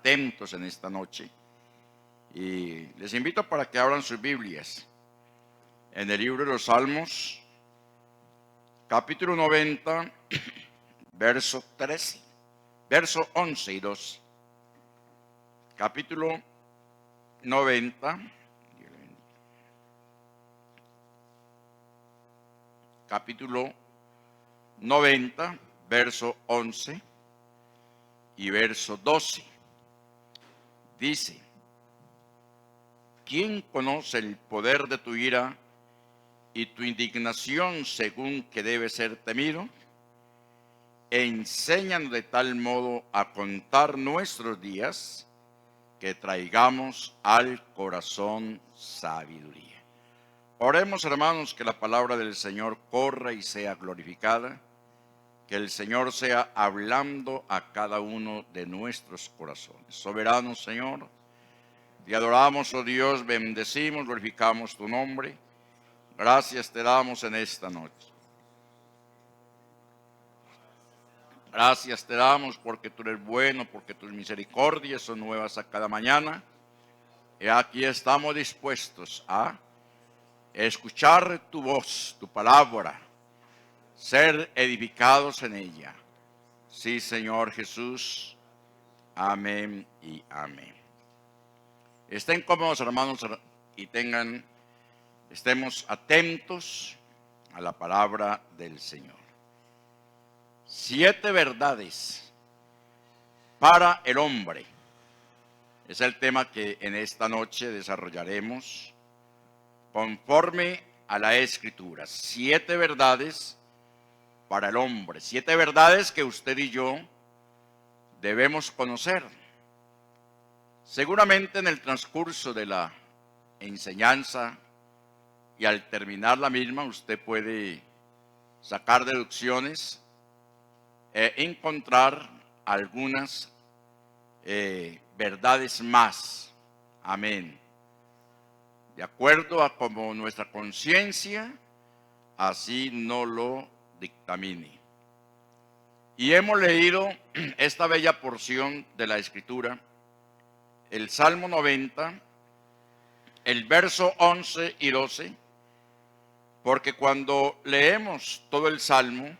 atentos en esta noche. Y les invito para que abran sus Biblias en el libro de los Salmos, capítulo 90, verso 13, verso 11 y 12. Capítulo 90, capítulo 90, verso 11 y verso 12. Dice: ¿quién conoce el poder de tu ira y tu indignación según que debe ser temido? Enséñanos de tal modo a contar nuestros días que traigamos al corazón sabiduría. Oremos, hermanos, que la palabra del Señor corra y sea glorificada, que el Señor sea hablando a cada uno de nuestros corazones. Soberano Señor, te adoramos, oh Dios, bendecimos, glorificamos tu nombre. Gracias te damos en esta noche. Gracias te damos porque tú eres bueno, porque tus misericordias son nuevas a cada mañana. Y aquí estamos dispuestos a escuchar tu voz, tu palabra, ser edificados en ella. Sí, Señor Jesús. Amén y amén. Estén cómodos, hermanos, y estemos atentos a la palabra del Señor. 7 verdades para el hombre. Es el tema que en esta noche desarrollaremos conforme a la Escritura. 7 verdades para el hombre. 7 verdades que usted y yo debemos conocer. Seguramente en el transcurso de la enseñanza y al terminar la misma, usted puede sacar deducciones e encontrar algunas verdades más. Amén. De acuerdo a como nuestra conciencia así no lo dictamine. Y hemos leído esta bella porción de la Escritura, el Salmo 90, el verso 11 y 12, porque cuando leemos todo el Salmo,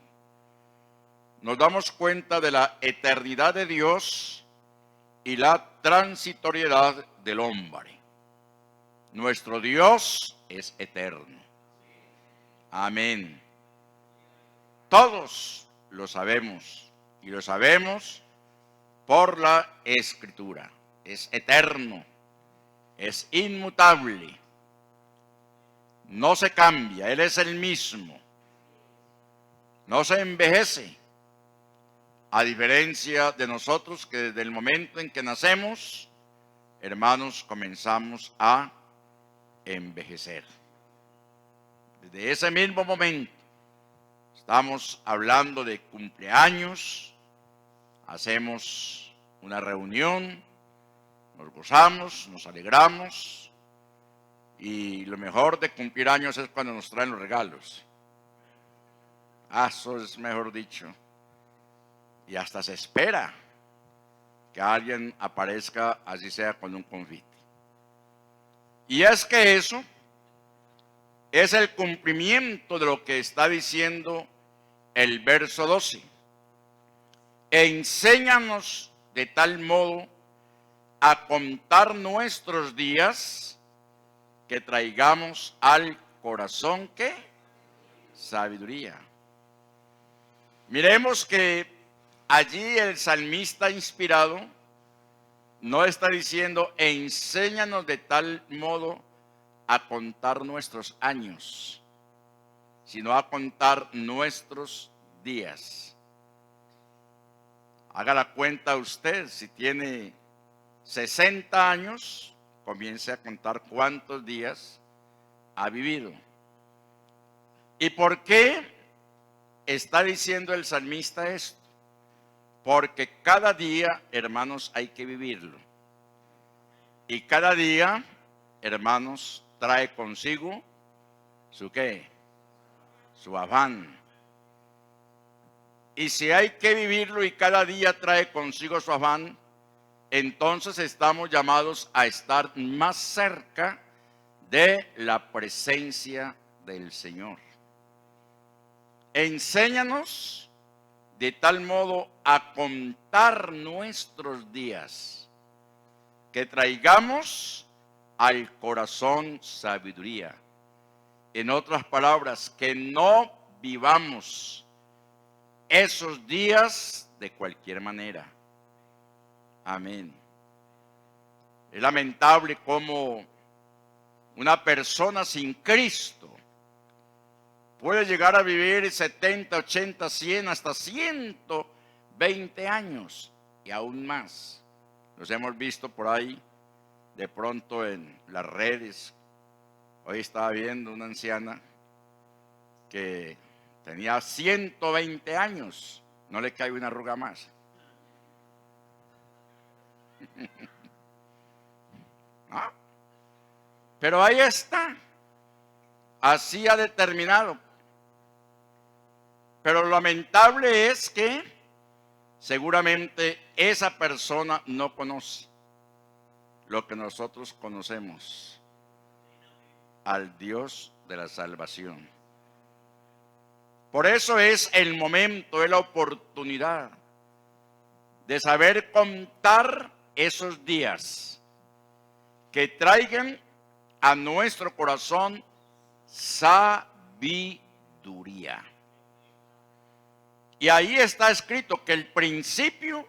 nos damos cuenta de la eternidad de Dios y la transitoriedad del hombre. Nuestro Dios es eterno. Amén. Todos lo sabemos y lo sabemos por la Escritura. Es eterno, es inmutable, no se cambia, Él es el mismo, no se envejece. A diferencia de nosotros que desde el momento en que nacemos, hermanos, comenzamos a envejecer. Desde ese mismo momento estamos hablando de cumpleaños, hacemos una reunión, nos gozamos, nos alegramos, y lo mejor de cumplir años es cuando nos traen los regalos. Eso es mejor dicho. Y hasta se espera que alguien aparezca, así sea con un confite. Y es que eso es el cumplimiento de lo que está diciendo el verso 12. Enséñanos de tal modo a contar nuestros días que traigamos al corazón, ¿qué? Sabiduría. Miremos que allí el salmista inspirado no está diciendo enséñanos de tal modo a contar nuestros años, sino a contar nuestros días. Haga la cuenta usted, si tiene 60 años, comience a contar cuántos días ha vivido. ¿Y por qué está diciendo el salmista esto? Porque cada día, hermanos, hay que vivirlo. Y cada día, hermanos, trae consigo su ¿qué? Su afán. Y si hay que vivirlo y cada día trae consigo su afán, entonces estamos llamados a estar más cerca de la presencia del Señor. Enséñanos de tal modo a contar nuestros días, que traigamos al corazón sabiduría. En otras palabras, que no vivamos esos días de cualquier manera. Amén. Es lamentable cómo una persona sin Cristo puede llegar a vivir 70, 80, 100, hasta 120 años y aún más. Los hemos visto por ahí, de pronto en las redes. Hoy estaba viendo una anciana que tenía 120 años, no le cae una arruga más. ¿Ah? Pero ahí está, así ha determinado. Pero lo lamentable es que seguramente esa persona no conoce lo que nosotros conocemos, al Dios de la salvación. Por eso es el momento, es la oportunidad de saber contar esos días que traigan a nuestro corazón sabiduría. Y ahí está escrito que el principio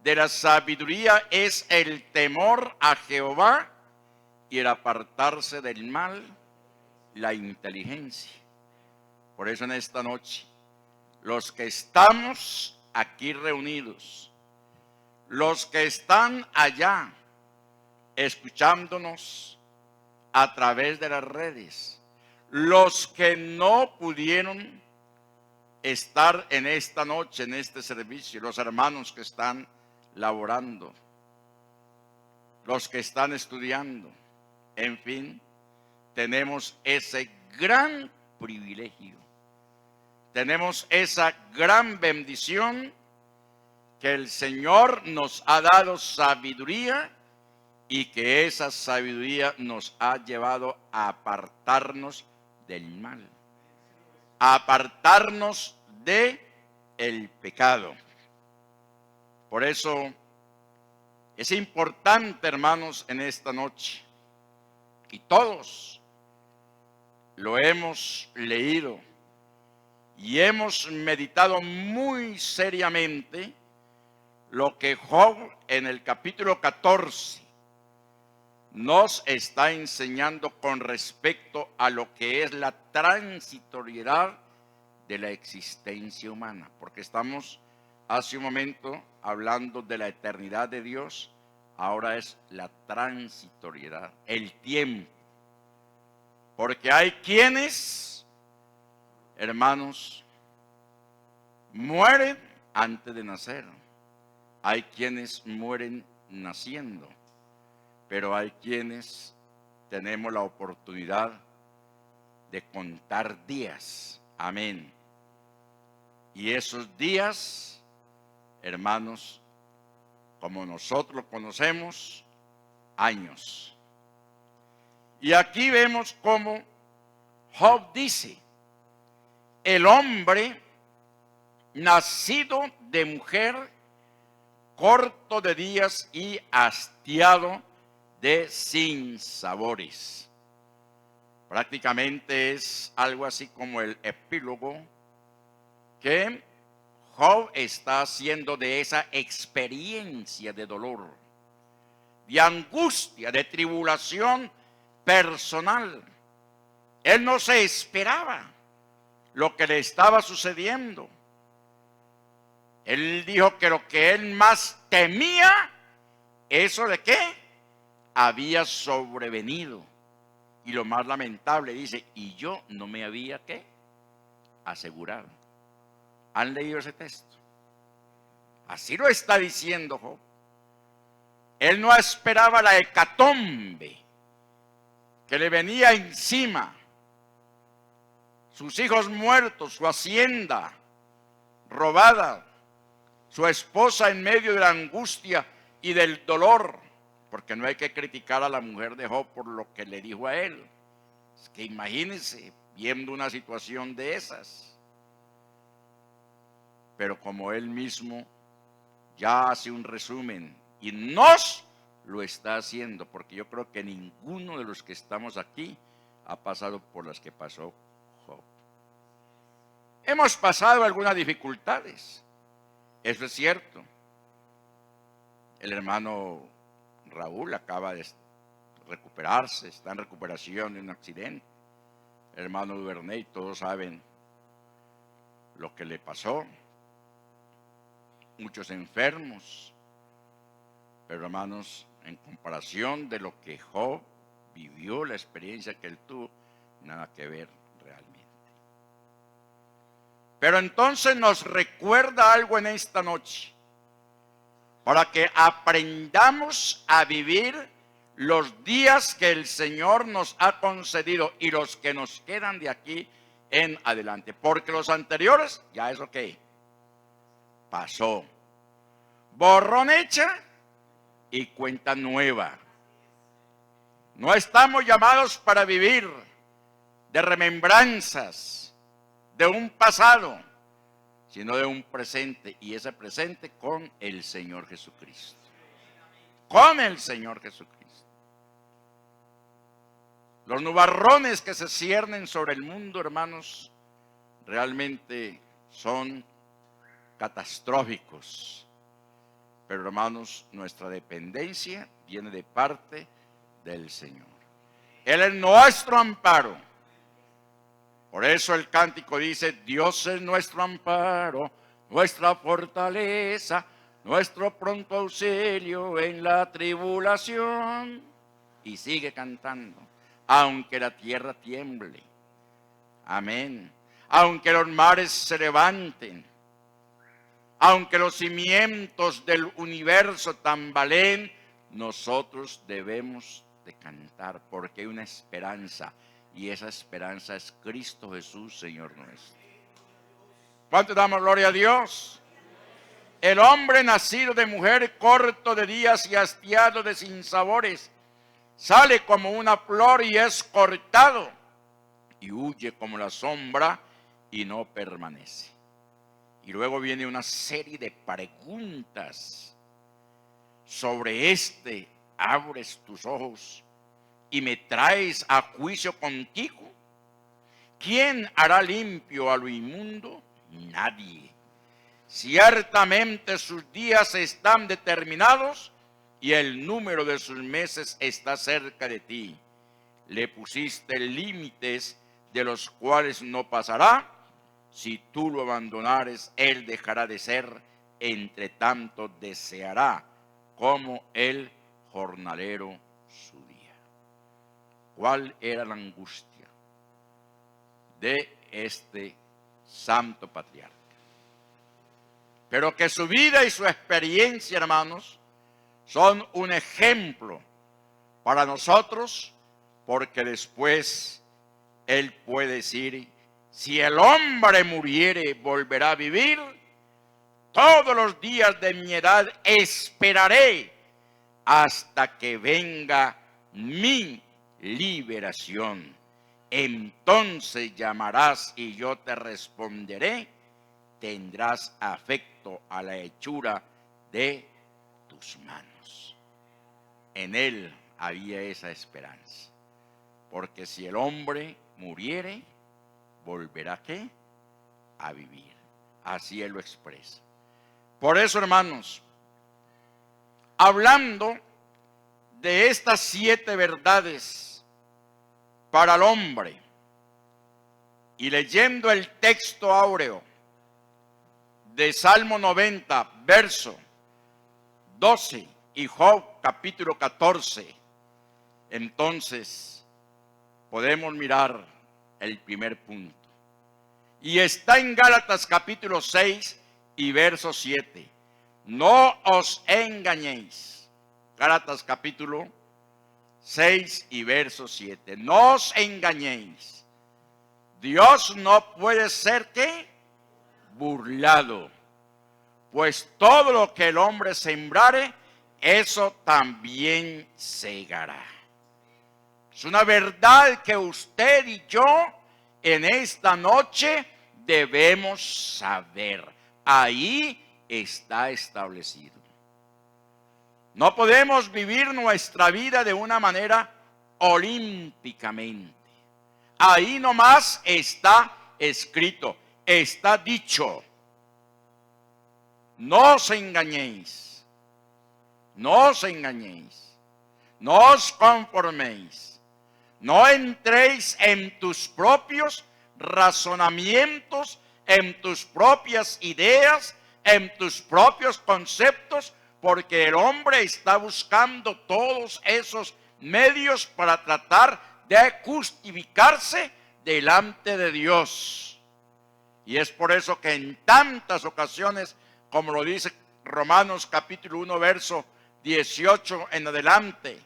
de la sabiduría es el temor a Jehová y el apartarse del mal, la inteligencia. Por eso en esta noche, los que estamos aquí reunidos, los que están allá escuchándonos a través de las redes, los que no pudieron estar en esta noche, en este servicio, los hermanos que están laborando, los que están estudiando, en fin, tenemos ese gran privilegio, tenemos esa gran bendición que el Señor nos ha dado sabiduría y que esa sabiduría nos ha llevado a apartarnos del mal, a apartarnos de el pecado. Por eso es importante, hermanos, en esta noche, y todos lo hemos leído y hemos meditado muy seriamente lo que Job en el capítulo 14 nos está enseñando con respecto a lo que es la transitoriedad de la existencia humana, porque estamos hace un momento hablando de la eternidad de Dios, ahora es la transitoriedad, el tiempo, porque hay quienes, hermanos, mueren antes de nacer, hay quienes mueren naciendo, pero hay quienes tenemos la oportunidad de contar días. Amén. Y esos días, hermanos, como nosotros lo conocemos, años. Y aquí vemos cómo Job dice: el hombre nacido de mujer, corto de días y hastiado de sinsabores. Prácticamente es algo así como el epílogo que Job está haciendo de esa experiencia de dolor, de angustia, de tribulación personal. Él no se esperaba lo que le estaba sucediendo. Él dijo que lo que él más temía, ¿eso de qué? Había sobrevenido. Y lo más lamentable, dice, y yo no me había, ¿qué? Asegurado. ¿Han leído ese texto? Así lo está diciendo Job. Él no esperaba la hecatombe que le venía encima. Sus hijos muertos, su hacienda robada, su esposa en medio de la angustia y del dolor, porque no hay que criticar a la mujer de Job por lo que le dijo a él. Es que imagínense viendo una situación de esas. Pero como él mismo ya hace un resumen y nos lo está haciendo, porque yo creo que ninguno de los que estamos aquí ha pasado por las que pasó Job. Hemos pasado algunas dificultades, eso es cierto. El hermano Raúl acaba de recuperarse, está en recuperación de un accidente. El hermano Duvernay, todos saben lo que le pasó. Muchos enfermos. Pero hermanos, en comparación de lo que Job vivió, la experiencia que él tuvo, nada que ver realmente. Pero entonces nos recuerda algo en esta noche, para que aprendamos a vivir los días que el Señor nos ha concedido y los que nos quedan de aquí en adelante. Porque los anteriores, ya es ok, pasó. Borrón hecha y cuenta nueva. No estamos llamados para vivir de remembranzas de un pasado, sino de un presente, y ese presente con el Señor Jesucristo. Con el Señor Jesucristo. Los nubarrones que se ciernen sobre el mundo, hermanos, realmente son catastróficos. Pero hermanos, nuestra dependencia viene de parte del Señor. Él es nuestro amparo. Por eso el cántico dice: Dios es nuestro amparo, nuestra fortaleza, nuestro pronto auxilio en la tribulación. Y sigue cantando: aunque la tierra tiemble, amén, aunque los mares se levanten, aunque los cimientos del universo tambaleen, nosotros debemos de cantar, porque hay una esperanza, y esa esperanza es Cristo Jesús, Señor nuestro. ¿Cuánto damos gloria a Dios? El hombre nacido de mujer, corto de días y hastiado de sinsabores, sale como una flor y es cortado, y huye como la sombra y no permanece. Y luego viene una serie de preguntas. Sobre este abres tus ojos y me traes a juicio contigo. ¿Quién hará limpio a lo inmundo? Nadie. Ciertamente sus días están determinados y el número de sus meses está cerca de ti. Le pusiste límites de los cuales no pasará. Si tú lo abandonares, él dejará de ser, entre tanto deseará como el jornalero su día. ¿Cuál era la angustia de este santo patriarca? Pero que su vida y su experiencia, hermanos, son un ejemplo para nosotros, porque después él puede decir: si el hombre muriere, volverá a vivir. Todos los días de mi edad esperaré hasta que venga mi liberación. Entonces llamarás y yo te responderé. Tendrás afecto a la hechura de tus manos. En él había esa esperanza. Porque si el hombre muriere, volverá ¿qué? A vivir. Así él lo expresa. Por eso, hermanos, hablando de estas 7 verdades para el hombre y leyendo el texto áureo de Salmo 90, verso 12 y Job capítulo 14, entonces podemos mirar el primer punto. Y está en Gálatas capítulo 6 y verso 7. No os engañéis. Gálatas capítulo 6 y verso 7. No os engañéis. Dios no puede ser ¿qué? Burlado. Pues todo lo que el hombre sembrare, eso también cegará. Es una verdad que usted y yo en esta noche debemos saber. Ahí está establecido. No podemos vivir nuestra vida de una manera olímpicamente. Ahí nomás está escrito, está dicho. No os engañéis, no os engañéis, no os conforméis, no entréis en tus propios razonamientos, en tus propias ideas, en tus propios conceptos, porque el hombre está buscando todos esos medios para tratar de justificarse delante de Dios. Y es por eso que en tantas ocasiones, como lo dice Romanos capítulo 1, verso 18 en adelante,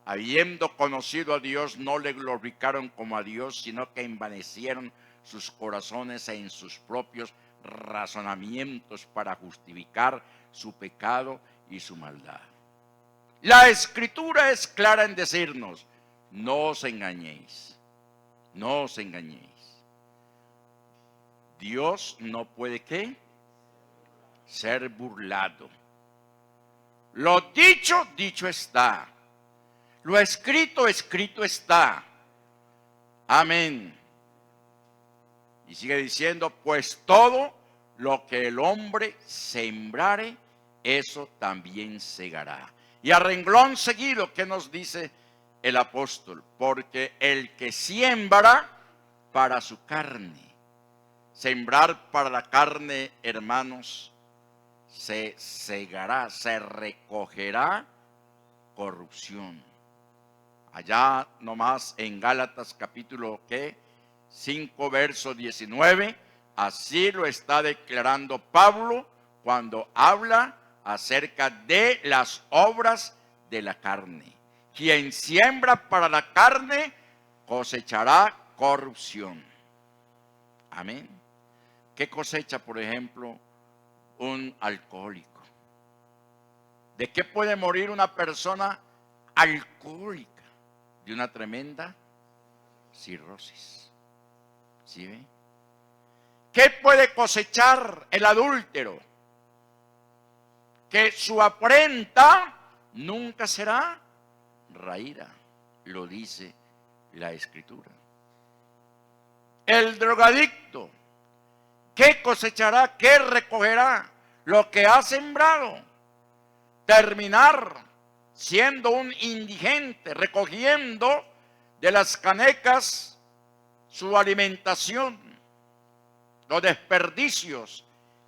habiendo conocido a Dios, no le glorificaron como a Dios, sino que envanecieron sus corazones en sus propios razonamientos para justificar su pecado y su maldad. La Escritura es clara en decirnos, no os engañéis, no os engañéis. Dios no puede, ¿qué? Ser burlado. Lo dicho, dicho está. Lo escrito, escrito está. Amén. Y sigue diciendo, pues todo lo que el hombre sembrare, eso también segará. Y a renglón seguido, ¿qué nos dice el apóstol? Porque el que siembra para su carne, sembrar para la carne, hermanos, se segará, se recogerá corrupción. Allá nomás en Gálatas capítulo 5 verso 19, así lo está declarando Pablo cuando habla acerca de las obras de la carne. Quien siembra para la carne cosechará corrupción. Amén. ¿Qué cosecha, por ejemplo, un alcohólico? ¿De qué puede morir una persona alcohólica? De una tremenda cirrosis. ¿Sí ve? ¿Qué puede cosechar el adúltero? Que su afrenta nunca será raída, lo dice la Escritura. El drogadicto, ¿qué cosechará? ¿Qué recogerá? Lo que ha sembrado. Terminar siendo un indigente, recogiendo de las canecas su alimentación, los desperdicios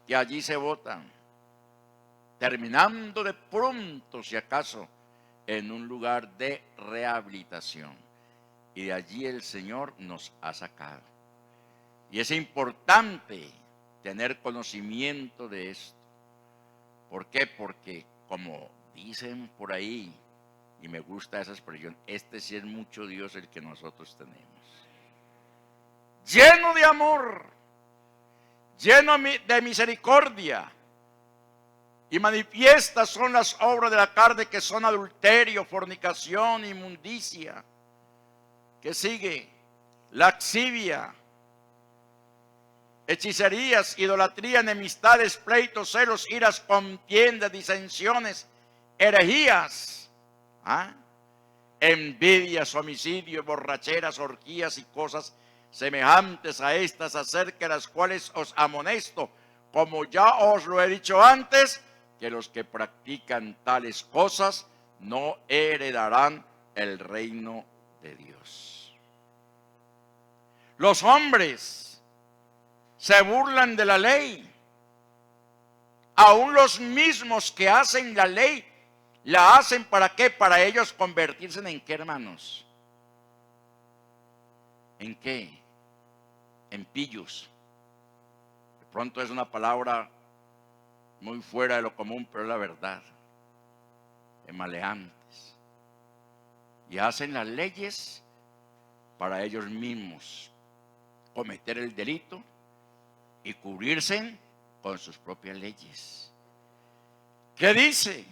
que allí se botan, terminando de pronto, si acaso, en un lugar de rehabilitación. Y de allí el Señor nos ha sacado. Y es importante tener conocimiento de esto. ¿Por qué? Porque como dicen por ahí, y me gusta esa expresión, este sí es mucho Dios el que nosotros tenemos. Lleno de amor, lleno de misericordia, y manifiestas son las obras de la carne, que son adulterio, fornicación, inmundicia. ¿Qué sigue? Laxivia, hechicerías, idolatría, enemistades, pleitos, celos, iras, contiendas, disensiones, herejías, envidias, homicidios, borracheras, orgías y cosas semejantes a estas, acerca de las cuales os amonesto, como ya os lo he dicho antes, que los que practican tales cosas no heredarán el reino de Dios. Los hombres se burlan de la ley. Aún los mismos que hacen la ley, ¿la hacen para qué? Para ellos convertirse en ¿qué, hermanos? ¿En qué? En pillos. De pronto es una palabra muy fuera de lo común, pero es la verdad. En maleantes. Y hacen las leyes para ellos mismos cometer el delito y cubrirse con sus propias leyes. ¿Qué dice?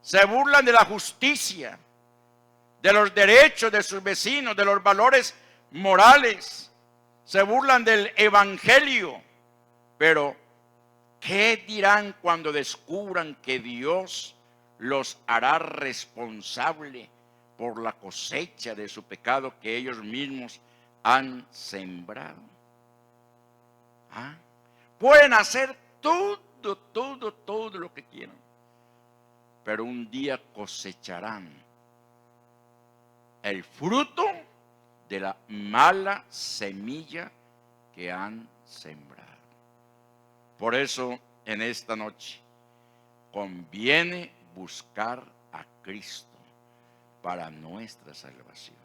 Se burlan de la justicia, de los derechos de sus vecinos, de los valores morales. Se burlan del evangelio. Pero, ¿qué dirán cuando descubran que Dios los hará responsable por la cosecha de su pecado que ellos mismos han sembrado? ¿Ah? Pueden hacer todo lo que quieran, pero un día cosecharán el fruto de la mala semilla que han sembrado. Por eso, en esta noche, conviene buscar a Cristo para nuestra salvación.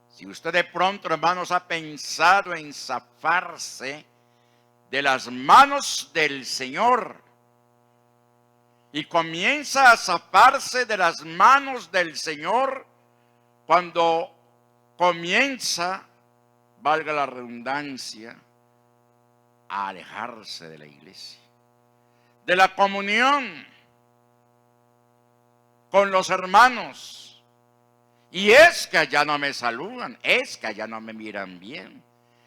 Si usted de pronto, hermanos, ha pensado en zafarse de las manos del Señor y comienza a zafarse de las manos del Señor cuando comienza, valga la redundancia, a alejarse de la iglesia, de la comunión con los hermanos. Y es que allá no me saludan, es que allá no me miran bien,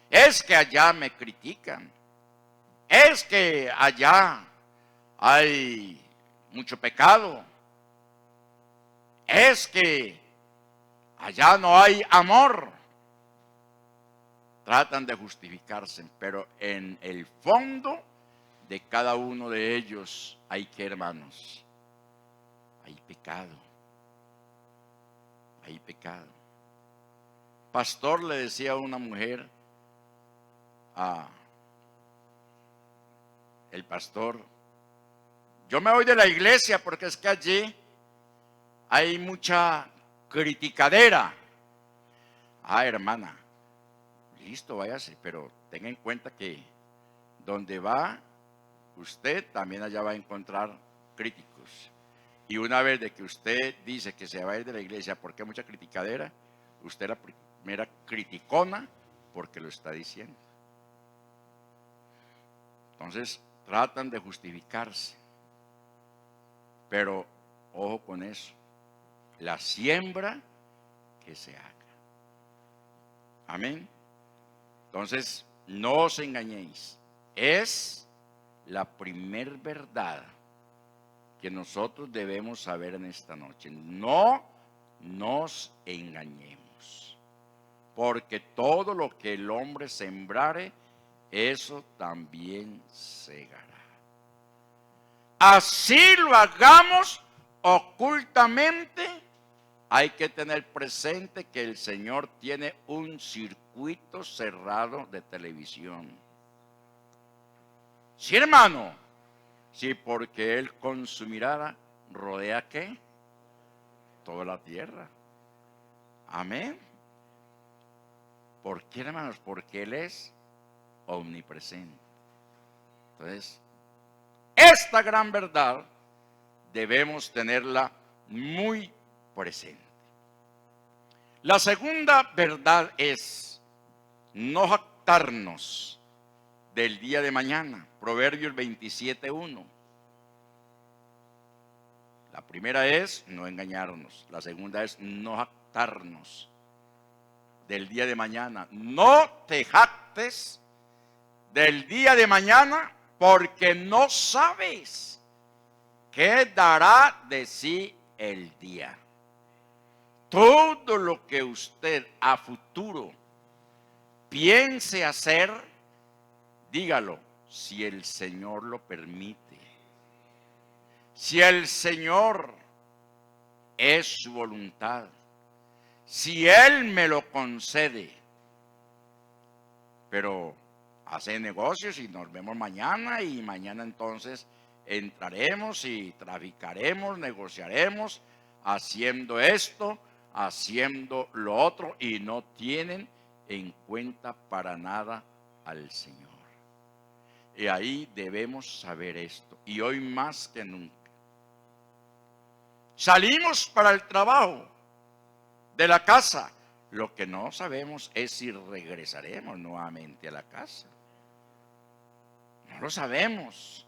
es que allá me critican, es que allá hay mucho pecado, es que allá no hay amor. Tratan de justificarse, pero en el fondo de cada uno de ellos hay que, hermanos, hay pecado. Hay pecado. Pastor le decía a una mujer, el pastor, yo me voy de la iglesia porque es que allí hay mucha criticadera. Hermana, listo, váyase, pero tenga en cuenta que donde va usted, también allá va a encontrar críticos. Y una vez de que usted dice que se va a ir de la iglesia porque hay mucha criticadera, usted es la primera criticona porque lo está diciendo. Entonces tratan de justificarse. Pero ojo con eso. La siembra que se haga. Amén. Entonces no os engañéis. Es la primer verdad que nosotros debemos saber en esta noche. No nos engañemos, porque todo lo que el hombre sembrare, eso también segará. Así lo hagamos ocultamente, hay que tener presente que el Señor tiene un circuito cerrado de televisión. Sí, hermano. Sí, porque Él con su mirada rodea ¿qué? Toda la tierra. Amén. ¿Por qué, hermanos? Porque Él es omnipresente. Entonces, esta gran verdad debemos tenerla muy presente. La segunda verdad es no jactarnos del día de mañana. Proverbios 27:1. La primera es no engañarnos. La segunda es no jactarnos del día de mañana. No te jactes del día de mañana porque no sabes qué dará de sí el día. Todo lo que usted a futuro piense hacer, dígalo, si el Señor lo permite. Si el Señor es su voluntad. Si Él me lo concede. Pero hace negocios y nos vemos mañana y mañana entonces entraremos y traficaremos, negociaremos, haciendo esto, haciendo lo otro y no tienen en cuenta para nada al Señor. Y ahí debemos saber esto. Y hoy más que nunca. Salimos para el trabajo de la casa. Lo que no sabemos es si regresaremos nuevamente a la casa. No lo sabemos.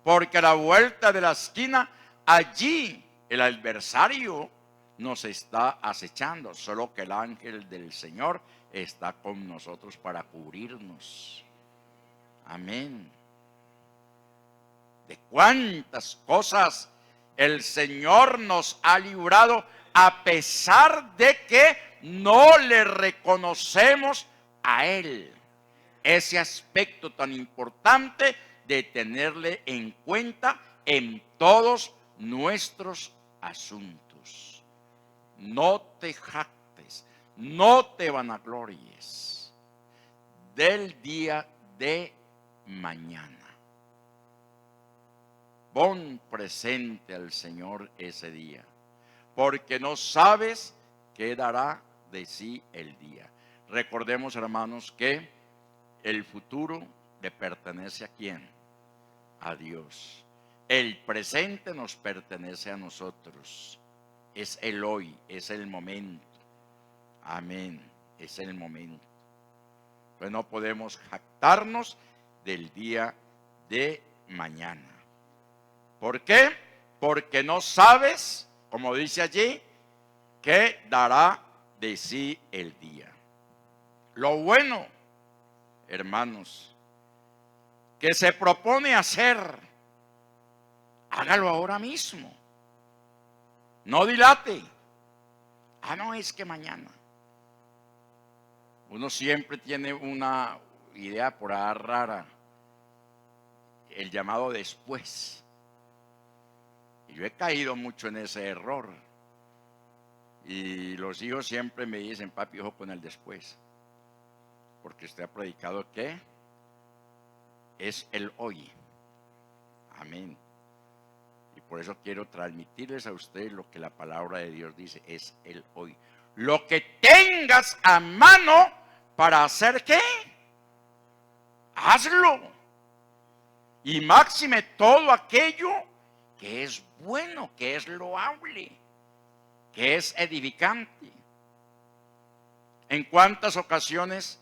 Porque a la vuelta de la esquina allí el adversario nos está acechando, solo que el ángel del Señor está con nosotros para cubrirnos. Amén. De cuántas cosas el Señor nos ha librado a pesar de que no le reconocemos a Él. Ese aspecto tan importante de tenerle en cuenta en todos nuestros asuntos. No te jactes, no te vanaglories del día de mañana. Pon presente al Señor ese día, porque no sabes qué dará de sí el día. Recordemos, hermanos, que el futuro le pertenece ¿a quién? A Dios. El presente nos pertenece a nosotros. Es el hoy, es el momento. Amén, es el momento. Pues no podemos jactarnos del día de mañana. ¿Por qué? Porque no sabes, como dice allí, qué dará de sí el día. Lo bueno, hermanos, que se propone hacer, hágalo ahora mismo. No dilate. No, es que mañana. Uno siempre tiene una idea por ahí rara, el llamado después. Y yo he caído mucho en ese error. Y los hijos siempre me dicen, papi, ojo con el después. Porque usted ha predicado que es el hoy. Amén. Y por eso quiero transmitirles a ustedes lo que la palabra de Dios dice, es el hoy. Lo que tengas a mano para hacer ¿qué? Hazlo. Y máxime todo aquello que es bueno, que es loable, que es edificante. ¿En cuántas ocasiones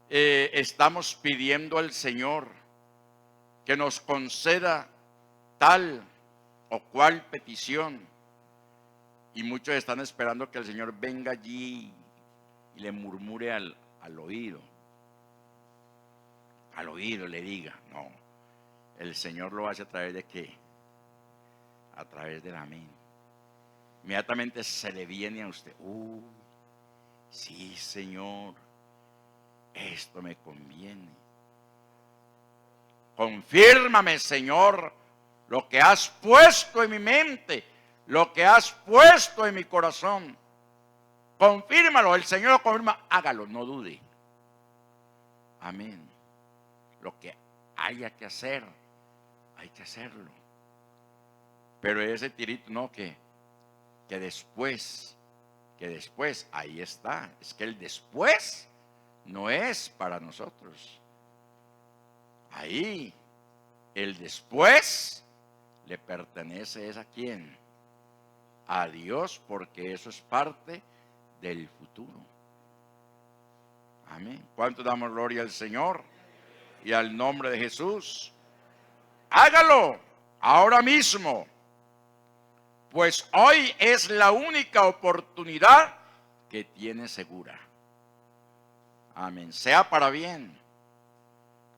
estamos pidiendo al Señor que nos conceda tal o cual petición? Y muchos están esperando que el Señor venga allí y le murmure al oído. Al oído le diga, no. El Señor lo hace a través de ¿qué? A través del amén. Inmediatamente se le viene a usted. Sí, Señor, esto me conviene. Confírmame, Señor, lo que has puesto en mi mente, lo que has puesto en mi corazón. Confírmalo, el Señor lo confirma, hágalo, no dude. Amén. Lo que haya que hacer, hay que hacerlo. Pero ese tirito, no, que después, ahí está. Es que el después no es para nosotros. Ahí, el después le pertenece es a quién? A Dios, porque eso es parte del futuro. Amén. ¿Cuánto damos gloria al Señor y al nombre de Jesús? Hágalo ahora mismo, pues hoy es la única oportunidad que tiene segura. Amén. Sea para bien.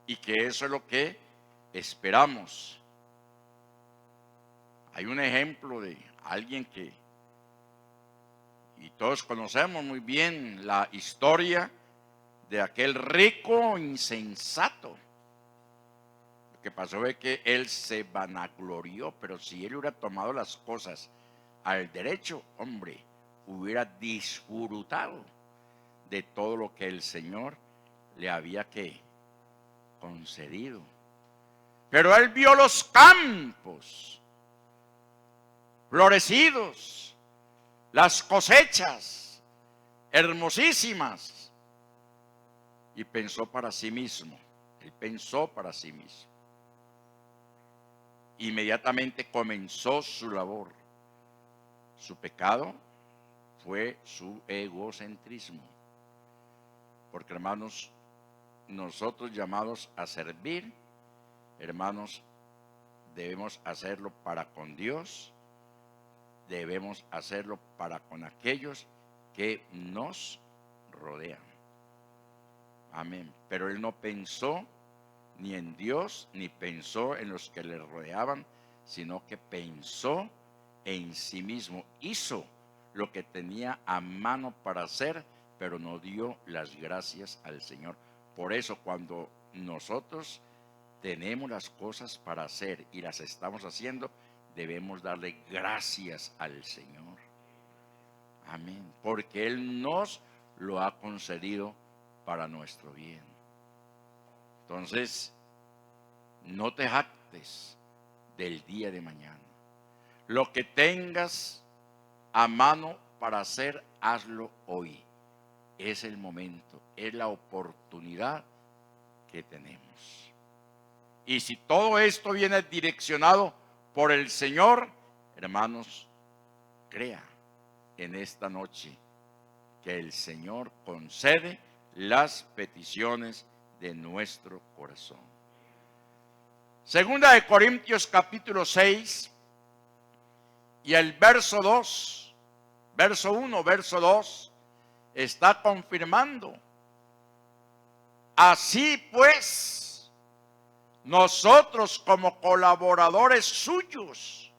Y que eso es lo que esperamos. Hay un ejemplo de alguien que, y todos conocemos muy bien la historia de aquel rico insensato. Lo que pasó es que él se vanaglorió, pero si él hubiera tomado las cosas al derecho, hombre, hubiera disfrutado de todo lo que el Señor le había concedido. Pero él vio los campos florecidos, las cosechas hermosísimas, y pensó para sí mismo. Él pensó para sí mismo. Inmediatamente comenzó su labor. Su pecado fue su egocentrismo. Porque, hermanos, nosotros llamados a servir, hermanos, debemos hacerlo para con Dios debemos hacerlo para con aquellos que nos rodean. Amén. Pero él no pensó ni en Dios, ni pensó en los que le rodeaban, sino que pensó en sí mismo. Hizo lo que tenía a mano para hacer, pero no dio las gracias al Señor. Por eso cuando nosotros tenemos las cosas para hacer y las estamos haciendo, debemos darle gracias al Señor. Amén. Porque Él nos lo ha concedido para nuestro bien. Entonces, no te jactes del día de mañana. Lo que tengas a mano para hacer, hazlo hoy. Es el momento, es la oportunidad que tenemos. Y si todo esto viene direccionado por el Señor, hermanos, crea en esta noche que el Señor concede las peticiones de nuestro corazón. Segunda de Corintios capítulo 6 y el verso 2, verso 1, verso 2, está confirmando. Así pues, nosotros como colaboradores suyos,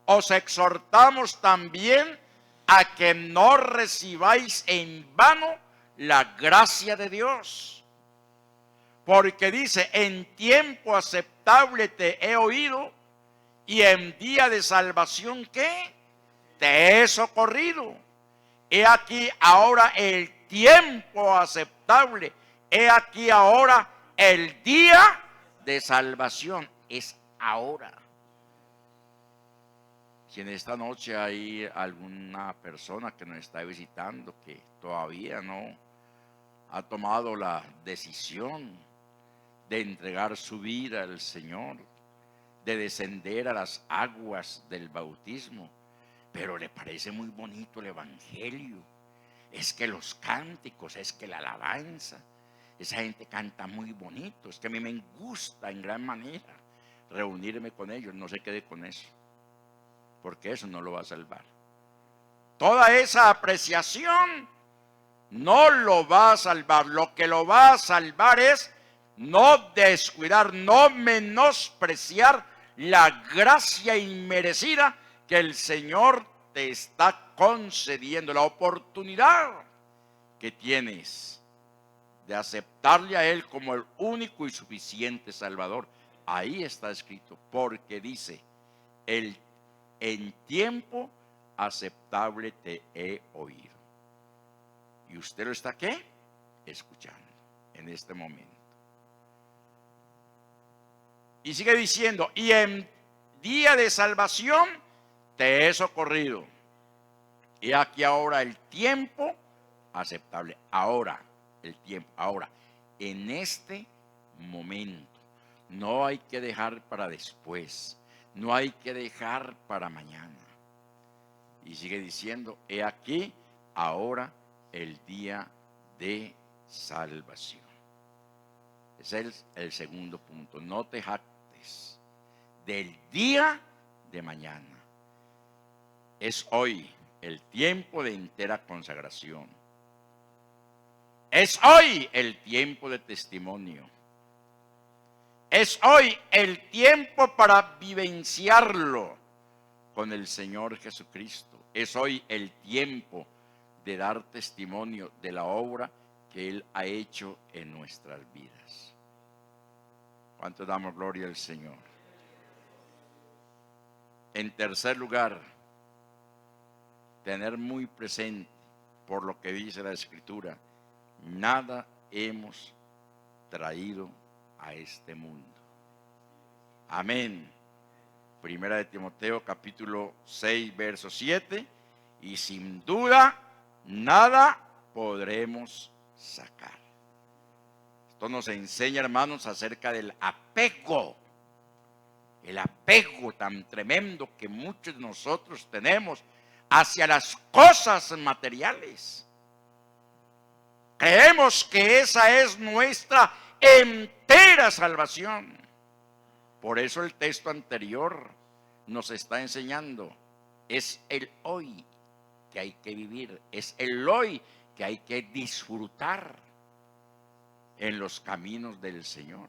os exhortamos también a que no recibáis en vano la gracia de Dios. Porque dice, en tiempo aceptable te he oído y en día de salvación, ¿qué? Te he socorrido. He aquí ahora el tiempo aceptable. He aquí ahora el día de salvación. Es ahora. Si en esta noche hay alguna persona que nos está visitando que todavía no ha tomado la decisión de entregar su vida al Señor, de descender a las aguas del bautismo, pero le parece muy bonito el evangelio, es que los cánticos, es que la alabanza, esa gente canta muy bonito, es que a mí me gusta en gran manera reunirme con ellos. No se quede con eso, porque eso no lo va a salvar. Toda esa apreciación no lo va a salvar. Lo que lo va a salvar es no descuidar, no menospreciar la gracia inmerecida que el Señor te está concediendo, la oportunidad que tienes de aceptarle a Él como el único y suficiente Salvador. Ahí está escrito, porque dice, en tiempo aceptable te he oído. Y usted lo está, ¿qué? Escuchando en este momento. Y sigue diciendo, y en día de salvación te he socorrido. Y aquí ahora el tiempo aceptable. Ahora, el tiempo, ahora, en este momento. No hay que dejar para después. No hay que dejar para mañana. Y sigue diciendo, he aquí ahora el día de salvación. Ese es el segundo punto. No te jactes del día de mañana. Es hoy el tiempo de entera consagración. Es hoy el tiempo de testimonio. Es hoy el tiempo para vivenciarlo con el Señor Jesucristo. Es hoy el tiempo de dar testimonio de la obra que Él ha hecho en nuestras vidas. ¿Cuánto damos gloria al Señor? En tercer lugar, tener muy presente, por lo que dice la Escritura, nada hemos traído a este mundo. Amén. Primera de Timoteo capítulo 6 verso 7, y sin duda nada podremos sacar. Esto nos enseña, hermanos, acerca del apego, el apego tan tremendo que muchos de nosotros tenemos hacia las cosas materiales. Creemos que esa es nuestra entera salvación. Por eso el texto anterior nos está enseñando Es el hoy que hay que vivir, es el hoy que hay que disfrutar en los caminos del Señor.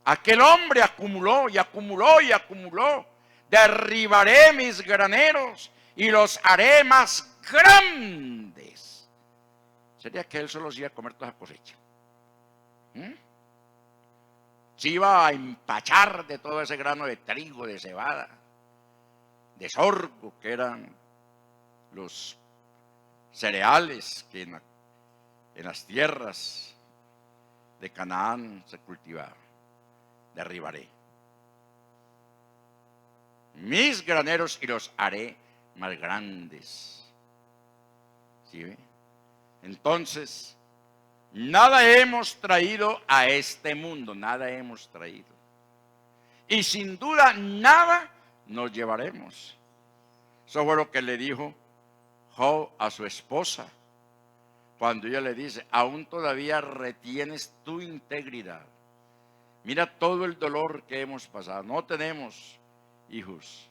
Aquel hombre acumuló y acumuló y acumuló. Derribaré mis graneros y los haré más grandes. Sería que él solo se iba a comer toda la cosecha. Se iba a empachar de todo ese grano de trigo, de cebada, de sorgo, que eran los cereales que en las tierras de Canaán se cultivaban. Derribaré mis graneros y los haré más grandes. ¿Sí ve? Entonces, nada hemos traído a este mundo, nada hemos traído. Y sin duda nada nos llevaremos. Eso fue lo que le dijo Job a su esposa, cuando ella le dice: aún todavía retienes tu integridad. Mira todo el dolor que hemos pasado. No tenemos hijos.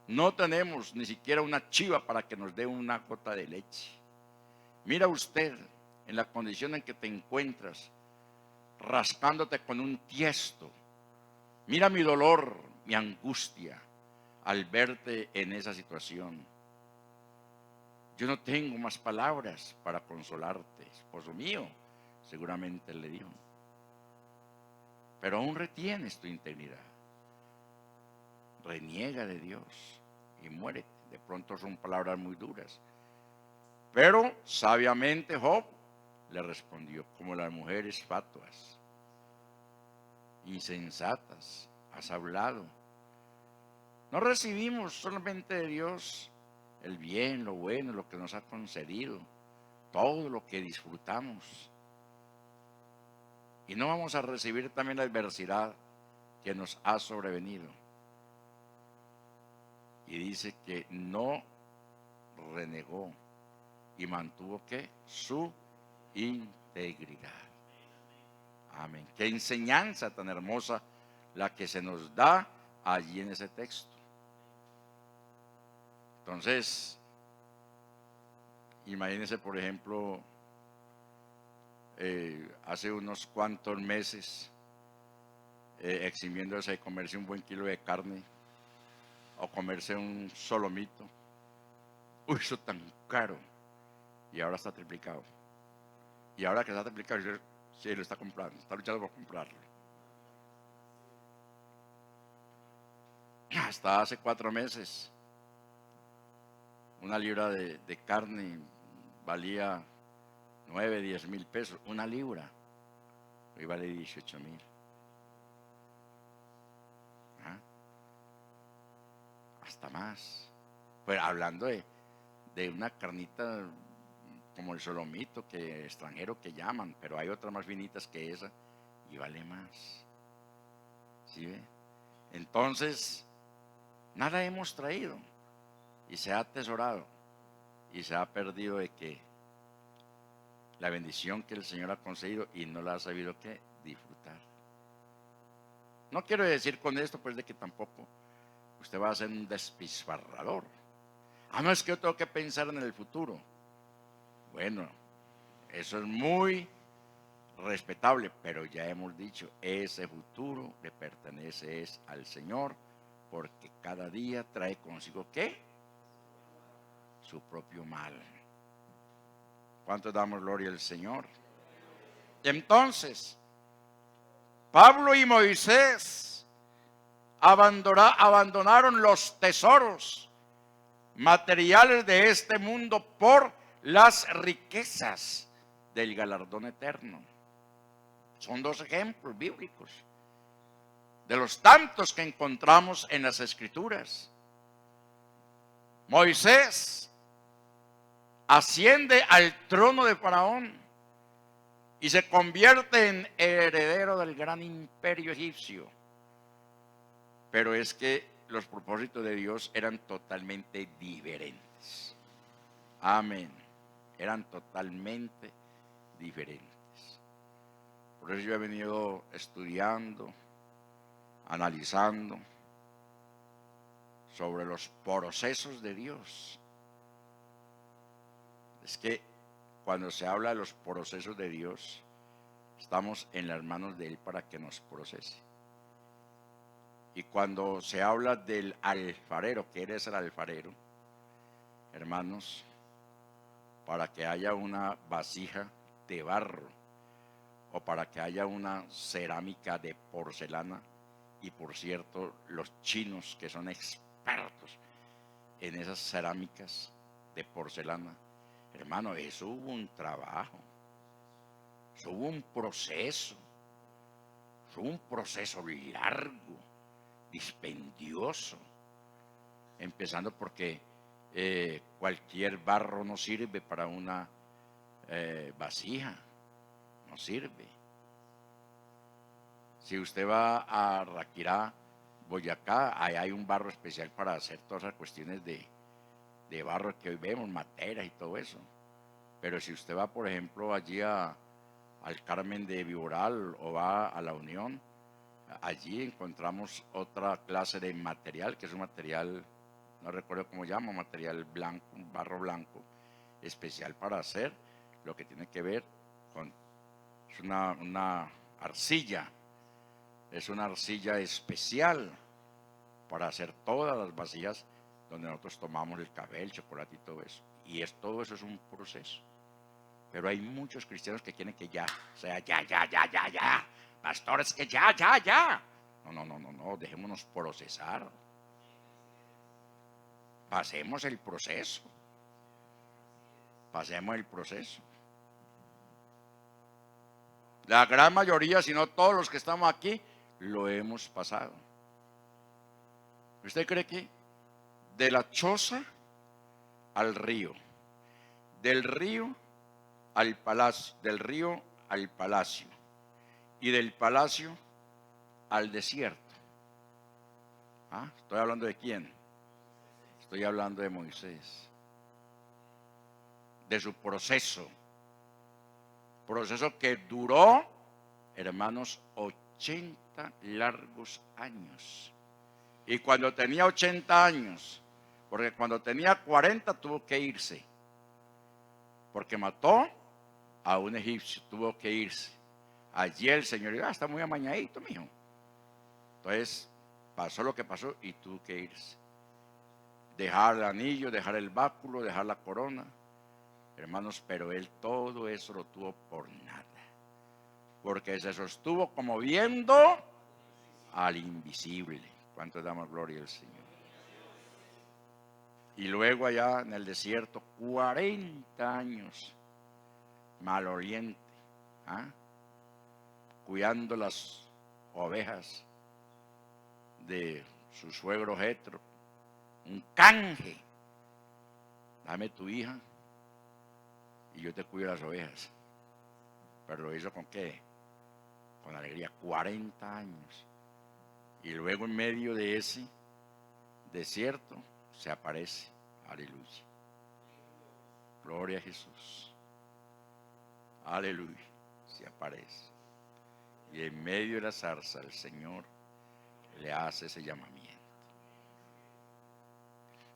No tenemos ni siquiera una chiva para que nos dé una gota de leche. Mira usted en la condición en que te encuentras, rascándote con un tiesto. Mira mi dolor, mi angustia al verte en esa situación. Yo no tengo más palabras para consolarte, esposo mío, seguramente le dijo. Pero aún retienes tu integridad. Reniega de Dios y muérete. De pronto son palabras muy duras. Pero sabiamente Job le respondió: como las mujeres fatuas, insensatas, has hablado. No recibimos solamente de Dios el bien, lo bueno, lo que nos ha concedido, todo lo que disfrutamos. Y no vamos a recibir también la adversidad que nos ha sobrevenido. Y dice que no renegó y mantuvo ¿qué? Su integridad. Amén. Qué enseñanza tan hermosa la que se nos da allí en ese texto. Entonces, imagínense, por ejemplo, hace unos cuantos meses, eximiéndose de comerse un buen kilo de carne o comerse un solomito. Uy, eso tan caro. Y ahora está triplicado. Y ahora que está triplicado, sí, lo está comprando, está luchando por comprarlo. Hasta hace 4 meses, una libra de carne valía 9, 10 mil pesos. Una libra hoy vale 18,000. Hasta más. Pero hablando de una carnita como el solomito que extranjero que llaman, pero hay otras más finitas que esa y vale más. ¿Sí ve? Entonces, nada hemos traído y se ha atesorado y se ha perdido de que la bendición que el Señor ha concedido y no la ha sabido que disfrutar. No quiero decir con esto pues de que tampoco usted va a ser un despilfarrador. No, es que yo tengo que pensar en el futuro. Bueno, eso es muy respetable, pero ya hemos dicho, ese futuro le pertenece al Señor, porque cada día trae consigo ¿qué? Su propio mal. ¿Cuánto damos gloria al Señor? Entonces, Pablo y Moisés abandonaron los tesoros materiales de este mundo por las riquezas del galardón eterno. Son 2 ejemplos bíblicos de los tantos que encontramos en las Escrituras. Moisés asciende al trono de Faraón y se convierte en heredero del gran imperio egipcio. Pero es que los propósitos de Dios eran totalmente diferentes. Amén. Eran totalmente diferentes. Por eso yo he venido estudiando, analizando sobre los procesos de Dios. Es que cuando se habla de los procesos de Dios, estamos en las manos de Él para que nos procese. Y cuando se habla del alfarero, que eres el alfarero, hermanos, para que haya una vasija de barro o para que haya una cerámica de porcelana, y por cierto, los chinos que son expertos en esas cerámicas de porcelana, hermano, eso hubo un trabajo, eso hubo un proceso largo, dispendioso, empezando porque cualquier barro no sirve para una vasija, no sirve. Si usted va a Raquirá, Boyacá, ahí hay un barro especial para hacer todas las cuestiones de barro que hoy vemos, materas y todo eso. Pero si usted va, por ejemplo, allí al Carmen de Viboral o va a La Unión, allí encontramos otra clase de material, que es un material, no recuerdo cómo llama, material blanco, un barro blanco, especial para hacer lo que tiene que ver con, es una arcilla, es una arcilla especial para hacer todas las vasijas donde nosotros tomamos el café, el chocolate y todo eso. Y todo eso es un proceso. Pero hay muchos cristianos que quieren que ya, o sea, ya. Pastores, que ya. No, dejémonos procesar. Pasemos el proceso. La gran mayoría, si no todos los que estamos aquí, lo hemos pasado. ¿Usted cree que de la choza al río, del río al palacio, del río al palacio y del palacio al desierto? ¿Estoy hablando de quién? Estoy hablando de Moisés, de su proceso que duró, hermanos, 80 largos años. Y cuando tenía 80 años, porque cuando tenía 40 tuvo que irse, porque mató a un egipcio, tuvo que irse. Allí el Señor dijo, está muy amañadito, mijo. Entonces pasó lo que pasó y tuvo que irse. Dejar el anillo, dejar el báculo, dejar la corona. Hermanos, pero él todo eso lo tuvo por nada, porque se sostuvo como viendo al invisible. ¿Cuánto damos gloria al Señor? Y luego allá en el desierto, 40 años, maloliente, cuidando las ovejas de su suegro Jetro, un canje. Dame tu hija y yo te cuido las ovejas. Pero lo hizo ¿con qué? Con alegría, 40 años. Y luego en medio de ese desierto se aparece. Aleluya. Gloria a Jesús. Aleluya. Se aparece. Y en medio de la zarza el Señor le hace ese llamamiento.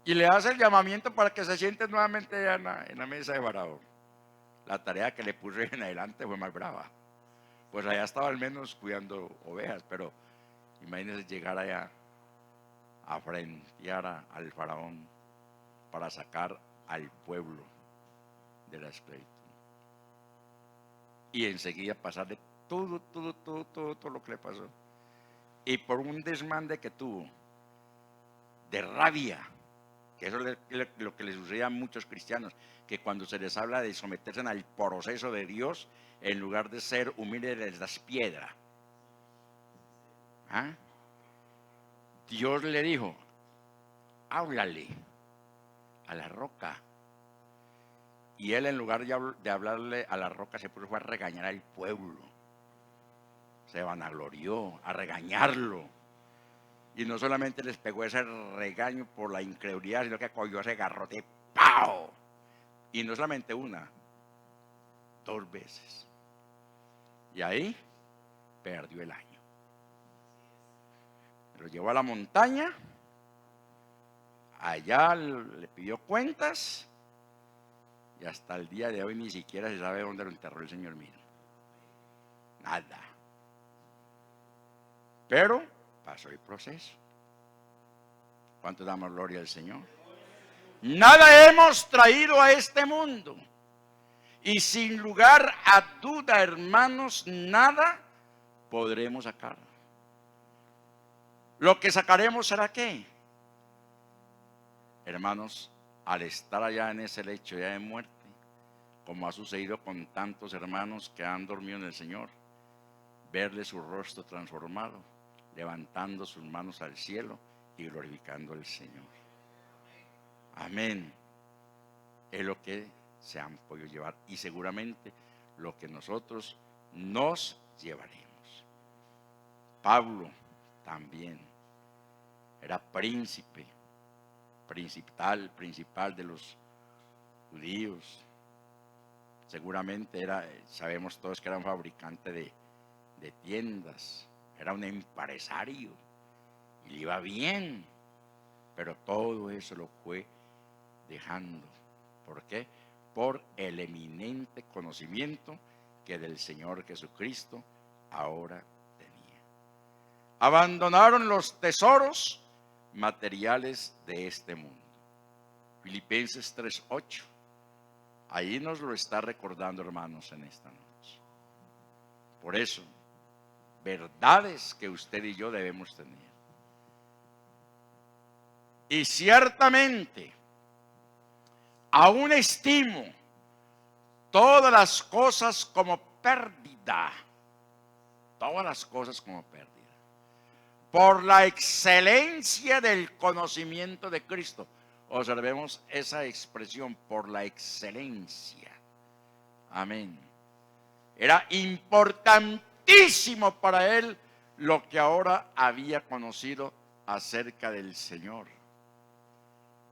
Y le hace el llamamiento para que se siente nuevamente en la mesa de Faraón. La tarea que le puso en adelante fue más brava. Pues allá estaba al menos cuidando ovejas, pero imagínense llegar allá a frentear al faraón para sacar al pueblo de la esclavitud. Y enseguida pasarle todo lo que le pasó. Y por un desmande que tuvo, de rabia, que eso es lo que le sucede a muchos cristianos, que cuando se les habla de someterse al proceso de Dios, en lugar de ser humildes les das piedra. Dios le dijo, háblale a la roca. Y él, en lugar de hablarle a la roca, se puso a regañar al pueblo. Se vanaglorió a regañarlo. Y no solamente les pegó ese regaño por la incredulidad, sino que cogió ese garrote, ¡pau! Y no solamente una, 2 veces. Y ahí perdió el año. Lo llevó a la montaña allá le pidió cuentas y hasta el día de hoy ni siquiera se sabe dónde lo enterró el Señor mismo. Nada. Pero pasó el proceso. ¿Cuánto damos gloria al Señor? Nada hemos traído a este mundo. Y sin lugar a duda, hermanos, nada podremos sacar. Lo que sacaremos será ¿qué? Hermanos, al estar allá en ese lecho ya de muerte, como ha sucedido con tantos hermanos que han dormido en el Señor, verle su rostro transformado, levantando sus manos al cielo y glorificando al Señor. Amén. Es lo que se han podido llevar y seguramente lo que nosotros nos llevaremos. Pablo también era principal de los judíos. Seguramente sabemos todos que era un fabricante de tiendas, era un empresario y le iba bien, pero todo eso lo fue dejando. ¿Por qué? Por el eminente conocimiento que del Señor Jesucristo ahora tenía. Abandonaron los tesoros materiales de este mundo. Filipenses 3:8. Ahí nos lo está recordando, hermanos, en esta noche. Por eso, verdades que usted y yo debemos tener. Y ciertamente, aún estimo todas las cosas como pérdida. Todas las cosas como pérdida. Por la excelencia del conocimiento de Cristo. Observemos esa expresión, por la excelencia. Amén. Era importantísimo para él lo que ahora había conocido acerca del Señor.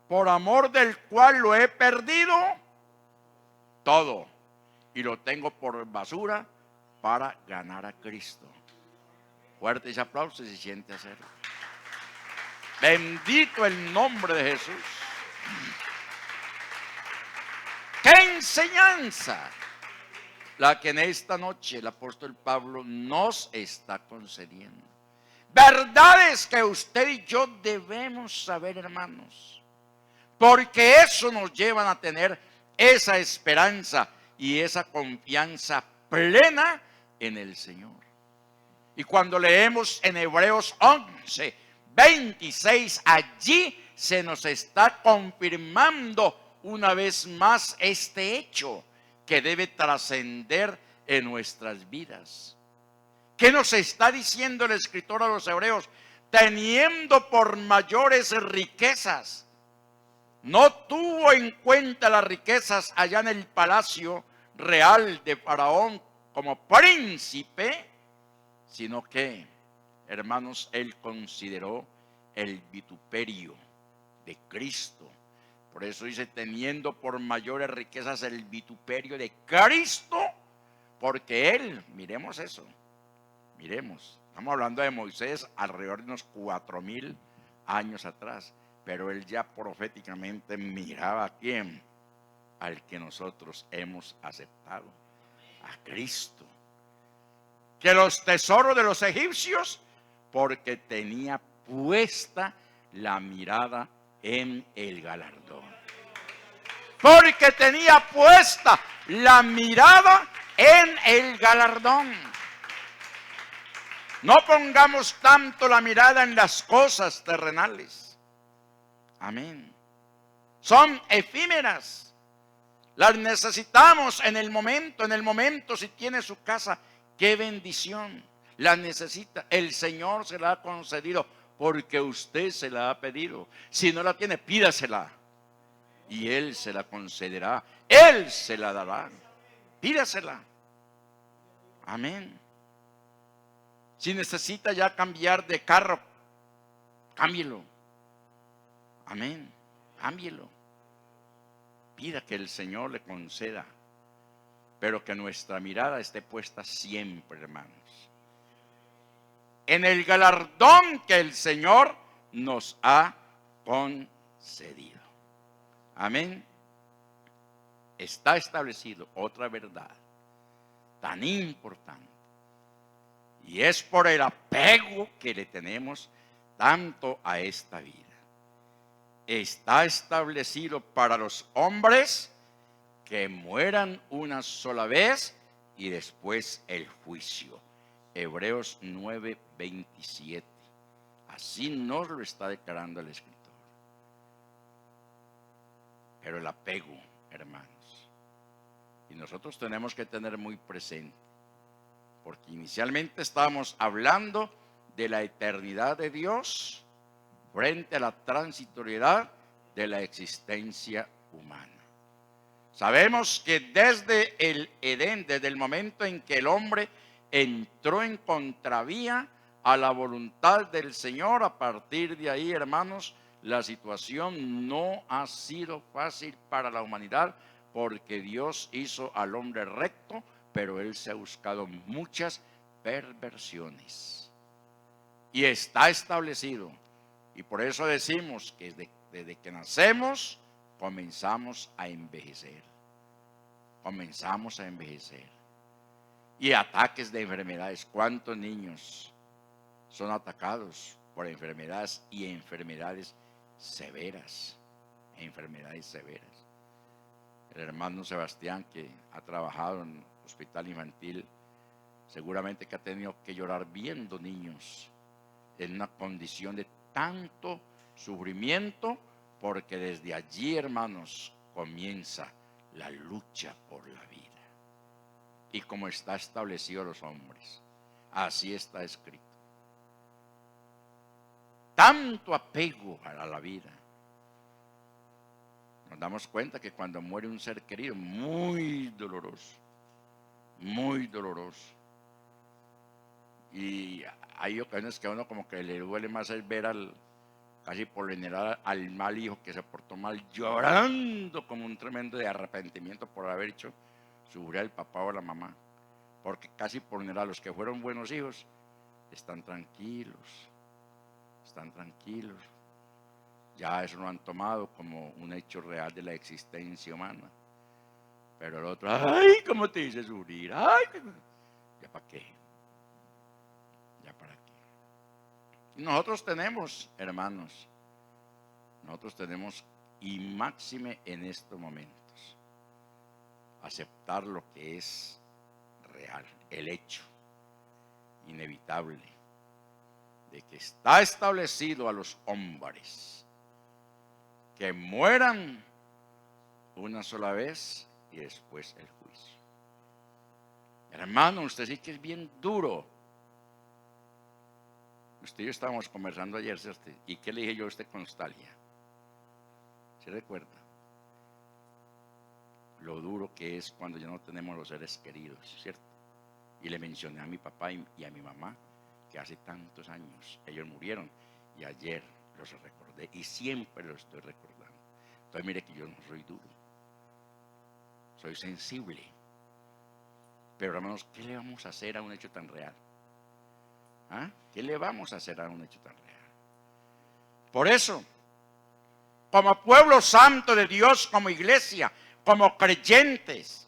Por amor del cual lo he perdido todo y lo tengo por basura para ganar a Cristo. Fuerte ese aplauso si se siente hacerlo. Bendito el nombre de Jesús. ¡Qué enseñanza! La que en esta noche el apóstol Pablo nos está concediendo. Verdades que usted y yo debemos saber, hermanos. Porque eso nos lleva a tener esa esperanza y esa confianza plena en el Señor. Y cuando leemos en Hebreos 11, 26, allí se nos está confirmando una vez más este hecho que debe trascender en nuestras vidas. ¿Qué nos está diciendo el escritor a los hebreos? Teniendo por mayores riquezas. No tuvo en cuenta las riquezas allá en el palacio real de Faraón como príncipe, sino que, hermanos, él consideró el vituperio de Cristo. Por eso dice, teniendo por mayores riquezas el vituperio de Cristo, porque él, miremos eso, miremos, estamos hablando de Moisés alrededor de unos 4000 años atrás, pero él ya proféticamente miraba a quién, al que nosotros hemos aceptado, a Cristo. Que los tesoros de los egipcios, porque tenía puesta la mirada en el galardón. Porque tenía puesta la mirada en el galardón. No pongamos tanto la mirada en las cosas terrenales. Amén. Son efímeras. Las necesitamos en el momento si tiene su casa. ¡Qué bendición! La necesita. El Señor se la ha concedido porque usted se la ha pedido. Si no la tiene, pídasela. Y Él se la concederá. Él se la dará. Pídasela. Amén. Si necesita ya cambiar de carro, cámbielo. Amén. Cámbielo. Pida que el Señor le conceda. Pero que nuestra mirada esté puesta siempre, hermanos, en el galardón que el Señor nos ha concedido. cedido. Amén. Está establecido otra verdad tan importante, y es por el apego que le tenemos tanto a esta vida. Está establecido para los hombres que mueran una sola vez y después el juicio. Hebreos 9:27. Así nos lo está declarando el escritor. Pero el apego, hermanos, y nosotros tenemos que tener muy presente, porque inicialmente estábamos hablando de la eternidad de Dios frente a la transitoriedad de la existencia humana. Sabemos que desde el Edén, desde el momento en que el hombre entró en contravía a la voluntad del Señor, a partir de ahí, hermanos, la situación no ha sido fácil para la humanidad, porque Dios hizo al hombre recto, pero él se ha buscado muchas perversiones. Y está establecido. Y por eso decimos que desde que nacemos comenzamos a envejecer. Comenzamos a envejecer. Y ataques de enfermedades. ¿Cuántos niños son atacados por enfermedades y enfermedades severas? Enfermedades severas. El hermano Sebastián, que ha trabajado en hospital infantil, seguramente que ha tenido que llorar viendo niños en una condición de tanto sufrimiento, porque desde allí, hermanos, comienza la lucha por la vida. Y como está establecido los hombres, así está escrito. Tanto apego a la vida. Nos damos cuenta que cuando muere un ser querido, muy doloroso, muy doloroso. Y hay ocasiones que a uno como que le duele más el ver casi por general al mal hijo que se portó mal, llorando como un tremendo de arrepentimiento por haber hecho sufrir al papá o a la mamá. Porque casi por general los que fueron buenos hijos están tranquilos. Ya eso lo han tomado como un hecho real de la existencia humana. Pero el otro, ay, ¿cómo te dice sufrir? Ay, ¿ya para qué? ¿Ya para qué? Y nosotros tenemos, hermanos, y máxime en estos momentos, aceptar lo que es real, el hecho inevitable de que está establecido a los hombres que mueran una sola vez y después el juicio. Hermano, usted sí que es bien duro. Usted y yo estábamos conversando ayer, ¿cierto? ¿Y qué le dije yo a usted con nostalgia? ¿Se recuerda? Lo duro que es cuando ya no tenemos los seres queridos, ¿cierto? Y le mencioné a mi papá y a mi mamá que hace tantos años ellos murieron, y ayer los recordé y siempre los estoy recordando. Entonces mire que yo no soy duro, soy sensible. Pero hermanos, ¿qué le vamos a hacer a un hecho tan real? ¿Ah? ¿Qué le vamos a hacer a un hecho tan real? Por eso, como pueblo santo de Dios, como iglesia, como creyentes,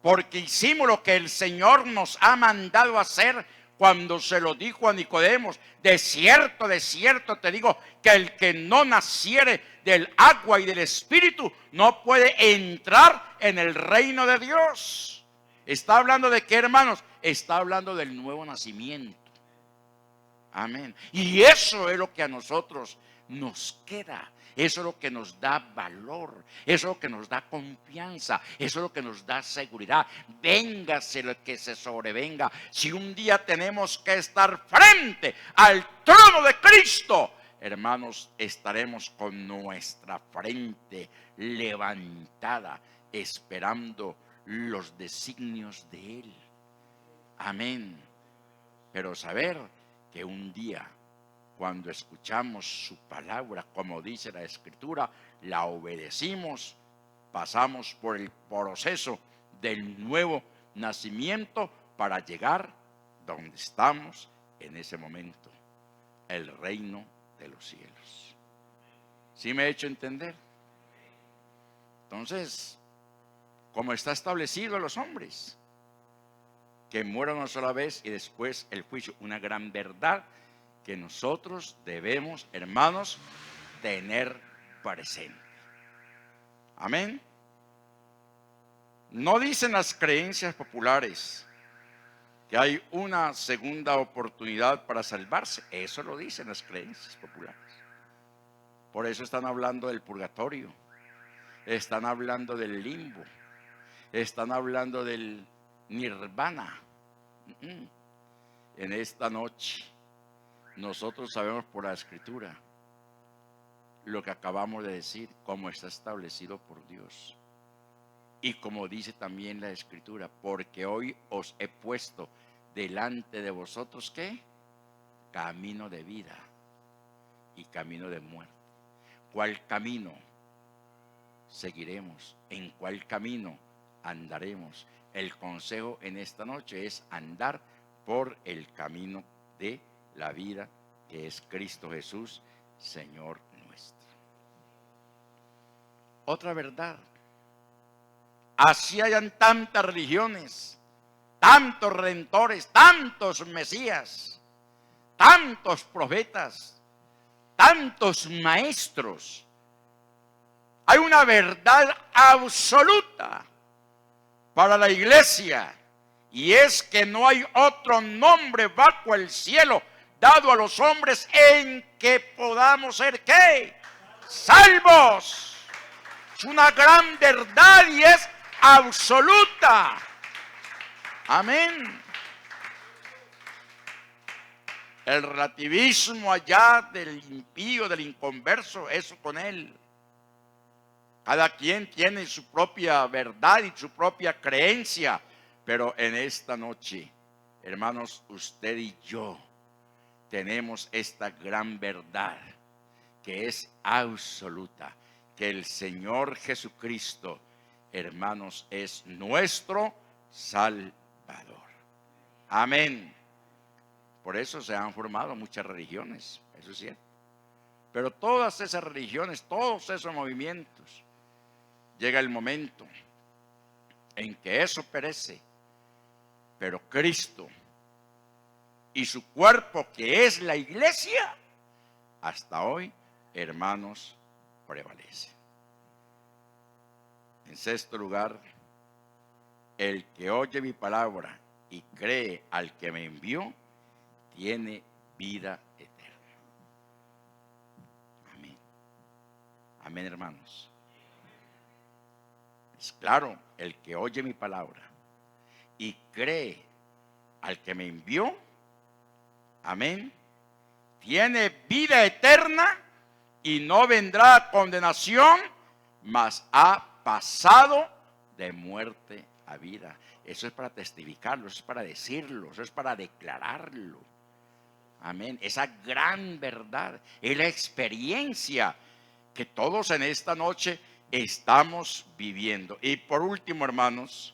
porque hicimos lo que el Señor nos ha mandado hacer cuando se lo dijo a Nicodemo: de cierto te digo, que el que no naciere del agua y del Espíritu no puede entrar en el reino de Dios. ¿Está hablando de qué, hermanos? Está hablando del nuevo nacimiento. Amén. Y eso es lo que a nosotros nos queda. Eso es lo que nos da valor. Eso es lo que nos da confianza. Eso es lo que nos da seguridad. Véngase lo que se sobrevenga. Si un día tenemos que estar frente al trono de Cristo, hermanos, estaremos con nuestra frente levantada, esperando los designios de Él. Amén. Pero saber que un día, cuando escuchamos su palabra, como dice la Escritura, la obedecimos, pasamos por el proceso del nuevo nacimiento para llegar donde estamos en ese momento, el reino de los cielos. ¿Sí me he hecho entender? Entonces, como está establecido a los hombres, que mueran una sola vez y después el juicio, una gran verdad que nosotros debemos, hermanos, tener presente. Amén. No dicen las creencias populares que hay una segunda oportunidad para salvarse. Eso lo dicen las creencias populares. Por eso están hablando del purgatorio, están hablando del limbo, están hablando del nirvana. En esta noche nosotros sabemos por la Escritura lo que acabamos de decir, cómo está establecido por Dios. Y como dice también la Escritura, porque hoy os he puesto delante de vosotros, ¿qué? Camino de vida y camino de muerte. ¿Cuál camino seguiremos? ¿En cuál camino andaremos? El consejo en esta noche es andar por el camino de la vida, que es Cristo Jesús, Señor nuestro. Otra verdad. Así hayan tantas religiones, tantos redentores, tantos mesías, tantos profetas, tantos maestros. Hay una verdad absoluta para la iglesia, y es que no hay otro nombre bajo el cielo dado a los hombres en que podamos ser, ¿qué? Salvos. Es una gran verdad y es absoluta. Amén. El relativismo allá del impío, del inconverso, eso con él. Cada quien tiene su propia verdad y su propia creencia. Pero en esta noche, hermanos, usted y yo tenemos esta gran verdad que es absoluta. Que el Señor Jesucristo, hermanos, es nuestro Salvador. Amén. Por eso se han formado muchas religiones, eso es cierto. Pero todas esas religiones, todos esos movimientos, llega el momento en que eso perece, pero Cristo y su cuerpo, que es la iglesia, hasta hoy, hermanos, prevalece. En sexto lugar, el que oye mi palabra y cree al que me envió, tiene vida eterna. Amén. Amén, hermanos. Es claro, el que oye mi palabra y cree al que me envió, amén, tiene vida eterna y no vendrá a condenación, mas ha pasado de muerte a vida. Eso es para testificarlo, eso es para decirlo, eso es para declararlo. Amén. Esa gran verdad es la experiencia que todos en esta noche estamos viviendo. Y por último, hermanos,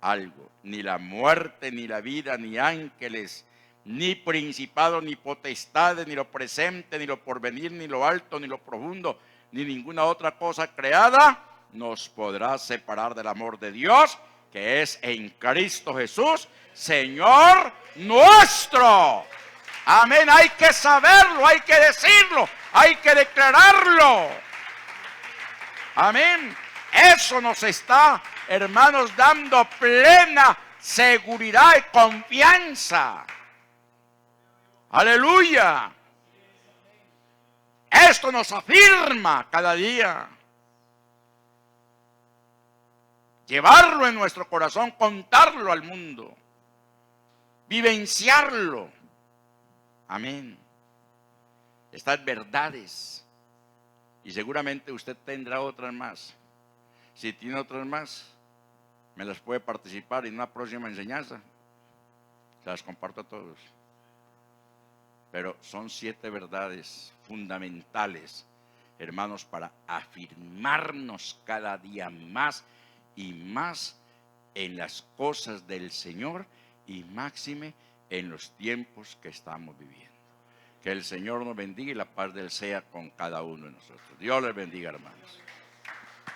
algo, ni la muerte, ni la vida, ni ángeles, ni principados, ni potestades, ni lo presente, ni lo porvenir, ni lo alto, ni lo profundo, ni ninguna otra cosa creada nos podrá separar del amor de Dios, que es en Cristo Jesús, Señor nuestro. Amén. Hay que saberlo, hay que decirlo, hay que declararlo. Amén. Eso nos está, hermanos, dando plena seguridad y confianza. Aleluya. Esto nos afirma cada día. Llevarlo en nuestro corazón, contarlo al mundo, vivenciarlo. Amén. Estas verdades. Y seguramente usted tendrá otras más. Si tiene otras más, me las puede participar en una próxima enseñanza. Se las comparto a todos. Pero son 7 verdades fundamentales, hermanos, para afirmarnos cada día más y más en las cosas del Señor y máxime en los tiempos que estamos viviendo. Que el Señor nos bendiga y la paz de Él sea con cada uno de nosotros. Dios les bendiga, hermanos.